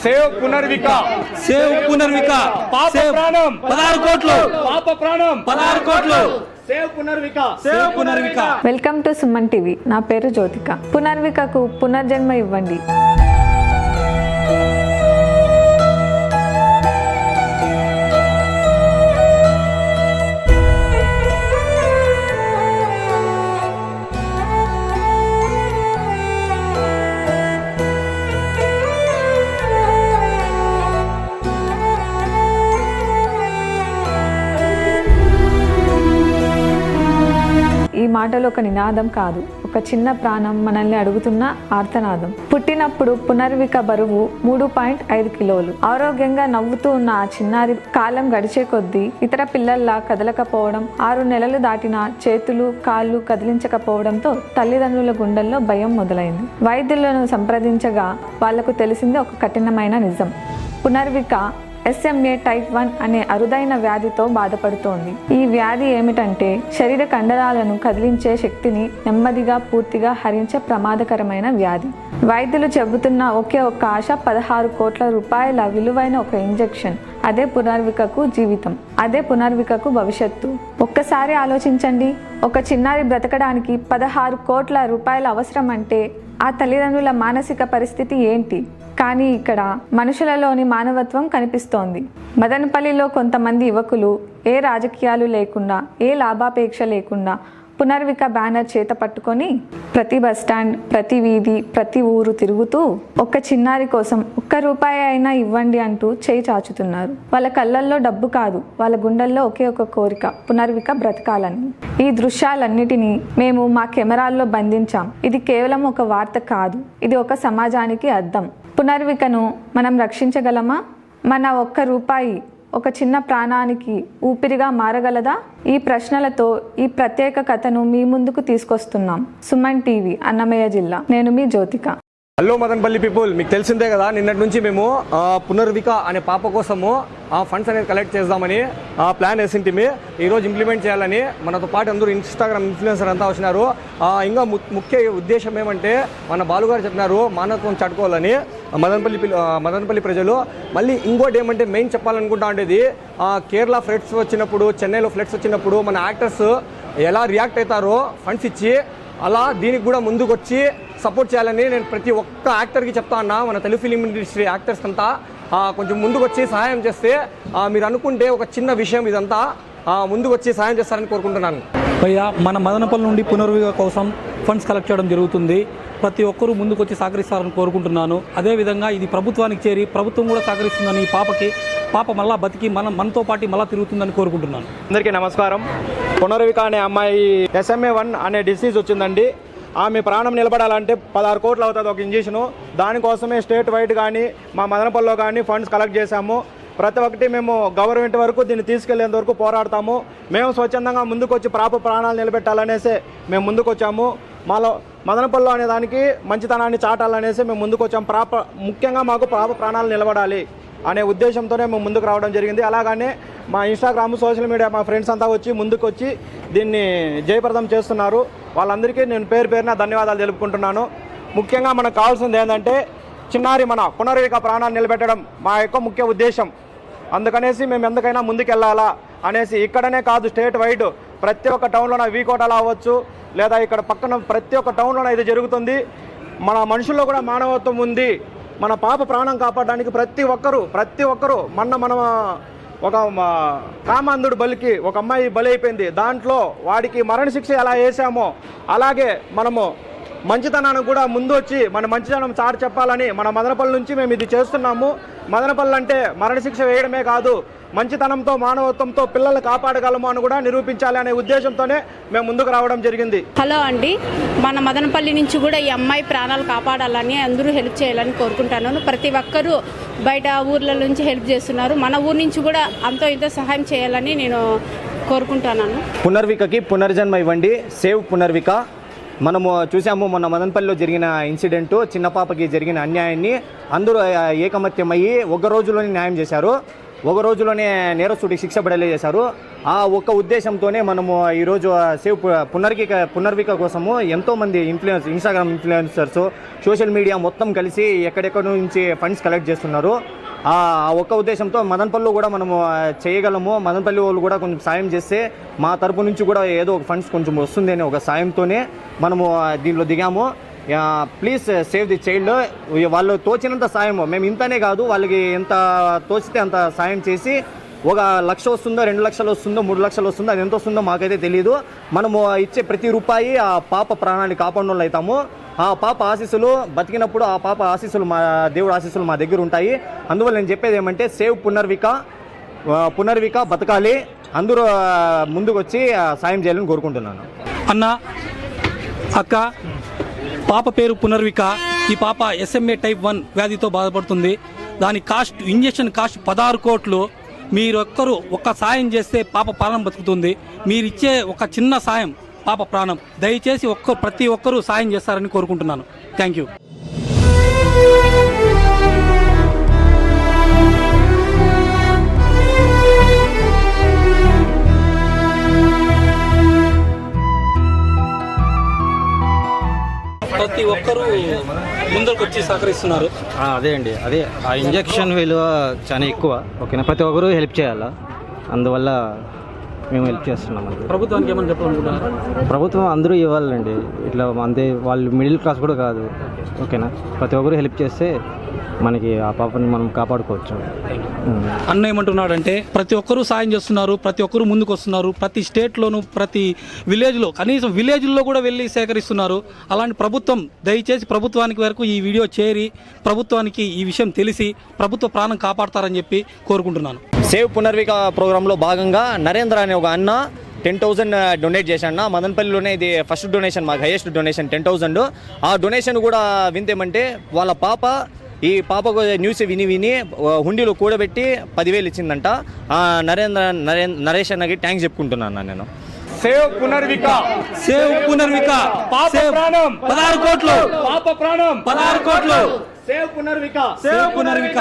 Save Punarvika, save Punarvika, పాప ప్రాణం 16 కోట్లు, పాప ప్రాణం 16 కోట్లు, save Punarvika, save Punarvika. Welcome to Suman TV. నా పేరు జ్యోతిక. పునర్వికకు పునర్జన్మ ఇవ్వండి. ఈ మాటలు ఒక నినాదం కాదు, ఒక చిన్న ప్రాణం మనల్ని అడుగుతున్న ఆర్తనాదం. పుట్టినప్పుడు పునర్విక బరువు 3.5 కిలోలు. ఆరోగ్యంగా నవ్వుతూ ఉన్న ఆ చిన్నారి కాలం గడిచే కొద్దీ ఇతర పిల్లల్లా కదలకపోవడం, 6 నెలలు దాటినా చేతులు కాళ్ళు కదిలించకపోవడంతో తల్లిదండ్రుల గుండెల్లో భయం మొదలైంది. వైద్యులను సంప్రదించగా వాళ్లకు తెలిసింది ఒక కఠినమైన నిజం. పునర్విక SMA టైప్ 1 అనే అరుదైన వ్యాధితో బాధపడుతోంది. ఈ వ్యాధి ఏమిటంటే శరీర కండరాలను కదిలించే శక్తిని నెమ్మదిగా పూర్తిగా హరించే ప్రమాదకరమైన వ్యాధి. వైద్యులు చెబుతున్న ఒకే ఒక్క ఆశ 16 కోట్ల రూపాయల విలువైన ఒక ఇంజెక్షన్. అదే పునర్వికకు జీవితం, అదే పునర్వికకు భవిష్యత్తు. ఒక్కసారి ఆలోచించండి, ఒక చిన్నారి బ్రతకడానికి 16 కోట్ల రూపాయల అవసరం అంటే ఆ తల్లిదండ్రుల మానసిక పరిస్థితి ఏంటి? కానీ ఇక్కడ మనుషులలోని మానవత్వం కనిపిస్తోంది. మదనపల్లిలో కొంతమంది యువకులు ఏ రాజకీయాలు లేకుండా, ఏ లాభాపేక్ష లేకుండా పునర్విక బ్యానర్ చేత పట్టుకొని ప్రతి బస్టాండ్, ప్రతి వీధి, ప్రతి ఊరు తిరుగుతూ ఒక్క చిన్నారి కోసం ఒక్క రూపాయి అయినా ఇవ్వండి అంటూ చేయి చాచుతున్నారు. వాళ్ళ కళ్ళల్లో డబ్బు కాదు, వాళ్ళ గుండెల్లో ఒకే ఒక కోరిక, పునర్విక బ్రతకాలని. ఈ దృశ్యాలన్నిటినీ మేము మా కెమెరాల్లో బంధించాం. ఇది కేవలం ఒక వార్త కాదు, ఇది ఒక సమాజానికి అద్దం. పునర్వికను మనం రక్షించగలమా? మన ఒక్క రూపాయి ఒక చిన్న ప్రాణానికి ఊపిరిగా మారగలదా? ఈ ప్రశ్నలతో ఈ ప్రత్యేక కథను మీ ముందుకు తీసుకొస్తున్నాం. సుమన్ టీవీ, అన్నమయ్య జిల్లా. నేను మీ జ్యోతిక. హలో మదనపల్లి పీపుల్, మీకు తెలిసిందే కదా, నిన్నటి నుంచి మేము పునర్విక అనే పాప కోసము ఫండ్స్ అనేది కలెక్ట్ చేద్దామని ప్లాన్ వేసింటిమి. ఈరోజు ఇంప్లిమెంట్ చేయాలని మనతో పాటు అందరూ ఇన్స్టాగ్రామ్ ఇన్ఫ్లుయెన్సర్ అంతా వచ్చినారు. ఇంకా ముఖ్య ఉద్దేశం ఏమంటే మన బాలుగారు చెప్పినారు మానవత్వం చాటుకోవాలని మదనపల్లి ప్రజలు. మళ్ళీ ఇంకోటి ఏమంటే మెయిన్ చెప్పాలనుకుంటా ఉండేది, కేరళ ఫ్లడ్స్ వచ్చినప్పుడు, చెన్నైలో ఫ్లడ్స్ వచ్చినప్పుడు మన యాక్టర్స్ ఎలా రియాక్ట్ అవుతారో ఫండ్స్ ఇచ్చి, అలా దీనికి కూడా ముందుకు వచ్చి సపోర్ట్ చేయాలని నేను ప్రతి ఒక్క యాక్టర్కి చెప్తా ఉన్నా. మన తెలుగు ఫిలిం ఇండస్ట్రీ యాక్టర్స్ అంతా కొంచెం ముందుకు వచ్చి సహాయం చేస్తే, మీరు అనుకుంటే ఒక చిన్న విషయం ఇదంతా, ముందుకు వచ్చి సహాయం చేస్తారని కోరుకుంటున్నాను. భయ్యా, మన మదనపల్లి నుండి పునర్విక కోసం ఫండ్స్ కలెక్ట్ చేయడం జరుగుతుంది. ప్రతి ఒక్కరూ ముందుకు వచ్చి సహకరిస్తారని కోరుకుంటున్నాను. అదేవిధంగా ఇది ప్రభుత్వానికి చేరి ప్రభుత్వం కూడా సహకరిస్తుందని ఈ పాప మళ్ళా బతికి మనతో పాటు మళ్ళీ తిరుగుతుందని కోరుకుంటున్నాను. అందరికీ నమస్కారం. పునర్విక అనే అమ్మాయి SMA 1 అనే డిసీజ్ వచ్చిందండి. ఆమె ప్రాణం నిలబడాలంటే 16 కోట్లు అవుతుంది ఒక ఇంజెక్షను. దానికోసమే స్టేట్ వైడ్ కానీ మా మదనపల్లిలో కానీ ఫండ్స్ కలెక్ట్ చేశాము. ప్రతి ఒక్కటి మేము గవర్నమెంట్ వరకు దీన్ని తీసుకెళ్లేంత వరకు పోరాడతాము. మేము స్వచ్ఛందంగా ముందుకు వచ్చి ప్రాణాలు నిలబెట్టాలనేసి మేము ముందుకు వచ్చాము. మాలో మదనపల్లిలో అనే దానికి మంచితనాన్ని చాటాలనేసి మేము ముందుకు వచ్చాము. ముఖ్యంగా మాకు ప్రాణాలు నిలబడాలి అనే ఉద్దేశంతోనే మేము ముందుకు రావడం జరిగింది. అలాగనే మా ఇన్స్టాగ్రామ్, సోషల్ మీడియా మా ఫ్రెండ్స్ అంతా వచ్చి ముందుకు వచ్చి దీన్ని జయప్రదం చేస్తున్నారు. వాళ్ళందరికీ నేను పేరున ధన్యవాదాలు తెలుపుకుంటున్నాను. ముఖ్యంగా మనకు కావాల్సింది ఏంటంటే చిన్నారి మన పునర్విక ప్రాణాన్ని నిలబెట్టడం మా యొక్క ముఖ్య ఉద్దేశం. అందుకనేసి మేము ఎందుకైనా ముందుకెళ్ళాలా అనేసి ఇక్కడనే కాదు, స్టేట్ వైడ్ ప్రతి ఒక్క టౌన్లోన వీకోటలో అవ్వచ్చు, లేదా ఇక్కడ పక్కన ప్రతి ఒక్క టౌన్లోన ఇది జరుగుతుంది. మన మనుషుల్లో కూడా మానవత్వం ఉంది. మన పాప ప్రాణం కాపాడడానికి ప్రతి ఒక్కరూ మన ఒక కామాంధుడు బలికి ఒక అమ్మాయి బలి అయిపోయింది. దాంట్లో వాడికి మరణశిక్ష ఎలా వేసామో అలాగే మనము మంచితనాన్ని కూడా ముందు వచ్చి మన మంచితనం చాటి చెప్పాలని మన మదనపల్లి నుంచి మేము ఇది చేస్తున్నాము. మదనపల్లి అంటే మరణశిక్ష వేయడమే కాదు, మంచితనంతో మానవత్వంతో పిల్లల్ని కాపాడగలము అని కూడా నిరూపించాలి అనే ఉద్దేశంతోనే మేము ముందుకు రావడం జరిగింది. హలో అండి, మన మదనపల్లి నుంచి కూడా ఈ అమ్మాయి ప్రాణాలు కాపాడాలని అందరూ హెల్ప్ చేయాలని కోరుకుంటున్నాను. ప్రతి ఒక్కరూ బయట ఊర్ల నుంచి హెల్ప్ చేస్తున్నారు. మన ఊరు నుంచి కూడా అంతో ఇంతో సహాయం చేయాలని నేను కోరుకుంటున్నాను. పునర్వికకి పునర్జన్మ ఇవ్వండి, సేవ్ పునర్విక. మనము చూసాము మొన్న మదనపల్లిలో జరిగిన ఇన్సిడెంట్, చిన్న పాపకి జరిగిన అన్యాయాన్ని అందరూ ఏకమత్యమయ్యి ఒక రోజులోనే న్యాయం చేశారు. ఒక రోజులోనే నేరస్తుడికి శిక్ష పడేలా చేశారు. ఆ ఒక్క ఉద్దేశంతోనే మనము ఈరోజు సేవ్ పునర్విక కోసము ఎంతోమంది ఇన్స్టాగ్రామ్ ఇన్ఫ్లుయెన్సర్స్, సోషల్ మీడియా మొత్తం కలిసి ఎక్కడెక్కడ నుంచి ఫండ్స్ కలెక్ట్ చేస్తున్నారు. ఆ ఒక్క ఉద్దేశంతో మదనపల్లిలో కూడా మనము చేయగలము, మదనపల్లి వాళ్ళు కూడా కొంచెం సాయం చేస్తే మా తరపు నుంచి కూడా ఏదో ఒక ఫండ్స్ కొంచెం వస్తుంది అనే ఒక సాయంతోనే మనము దీనిలో దిగాము. Please save the child. వాళ్ళు తోచినంత సాయం, మేము ఇంతనే కాదు, వాళ్ళకి ఎంత తోచితే అంత సాయం చేసి, 1 లక్ష వస్తుందో, 2 లక్షలు వస్తుందో, 3 లక్షలు వస్తుందో, అది ఎంత వస్తుందో మాకైతే తెలియదు. మనము ఇచ్చే ప్రతి రూపాయి ఆ పాప ప్రాణాన్ని కాపాడిన వాళ్ళు అవుతాము. ఆ పాప ఆశీస్సులు బతికినప్పుడు ఆ పాప ఆశీస్సులు, మా దేవుడు ఆశీస్సులు మా దగ్గర ఉంటాయి. అందువల్ల నేను చెప్పేది ఏమంటే సేవ్ పునర్విక బతకాలి. అందరూ ముందుకు వచ్చి సాయం చేయాలని కోరుకుంటున్నాను. అన్న, అక్క, పాప పేరు పునర్విక. ఈ పాప SMA type 1 వ్యాధితో బాధపడుతుంది. దాని ఇంజెక్షన్ కాస్ట్ 16 కోట్లు. మీరొక్కరు ఒక్క సాయం చేస్తే పాప ప్రాణం బతుకుతుంది. మీరిచ్చే ఒక చిన్న సాయం పాప ప్రాణం. దయచేసి ప్రతి ఒక్కరూ సాయం చేస్తారని కోరుకుంటున్నాను. Thank you. ప్రతి ఒక్కరూ ముందరకు వచ్చి సహకరిస్తున్నారు. అదే అండి, అదే ఆ ఇంజెక్షన్ విలువ చాలా ఎక్కువ. ఓకేనా, ప్రతి ఒక్కరూ హెల్ప్ చేయాలా, అందువల్ల మేము హెల్ప్ చేస్తున్నాం. ప్రభుత్వానికి ఏమని చెప్పాలనుకుంటున్నారు? ప్రభుత్వం అందరూ ఇవ్వాలండి, ఇట్లా అంతే, వాళ్ళు మిడిల్ క్లాస్ కూడా కాదు. ఓకేనా, ప్రతి ఒక్కరూ హెల్ప్ చేస్తే మనకి ఆ పాపని మనం కాపాడుకోవచ్చు. అన్న ఏమంటున్నాడంటే ప్రతి ఒక్కరూ సాయం చేస్తున్నారు, ప్రతి ఒక్కరూ ముందుకు వస్తున్నారు. ప్రతి స్టేట్లోనూ, ప్రతి విలేజ్లో, కనీసం విలేజ్లో కూడా వెళ్ళి సేకరిస్తున్నారు. అలాంటి ప్రభుత్వం దయచేసి ప్రభుత్వానికి వరకు ఈ వీడియో చేరి ప్రభుత్వానికి ఈ విషయం తెలిసి ప్రభుత్వ ప్రాణం కాపాడతారని చెప్పి కోరుకుంటున్నాను. సేవ్ పునర్విక ప్రోగ్రాంలో భాగంగా నరేంద్ర అనే ఒక అన్న 10,000 డొనేట్ చేశాను. మదనపల్లిలోనే ఇది ఫస్ట్ డొనేషన్, మాకు హైయెస్ట్ డొనేషన్ 10,000. ఆ డొనేషన్ కూడా వింతేమంటే వాళ్ళ పాప, ఈ పాపకు న్యూస్ విని హుండీలో కూడబెట్టి 10,000 ఇచ్చిందంట. నరేష్ అన్నకి థ్యాంక్స్ చెప్పుకుంటున్నాను నేను. సేవ్ పునర్విక, సేవ్ పునర్విక, పాప ప్రాణం 16 కోట్లు, పాప ప్రాణం 16 కోట్లు. Save Punarvika, save Punarvika.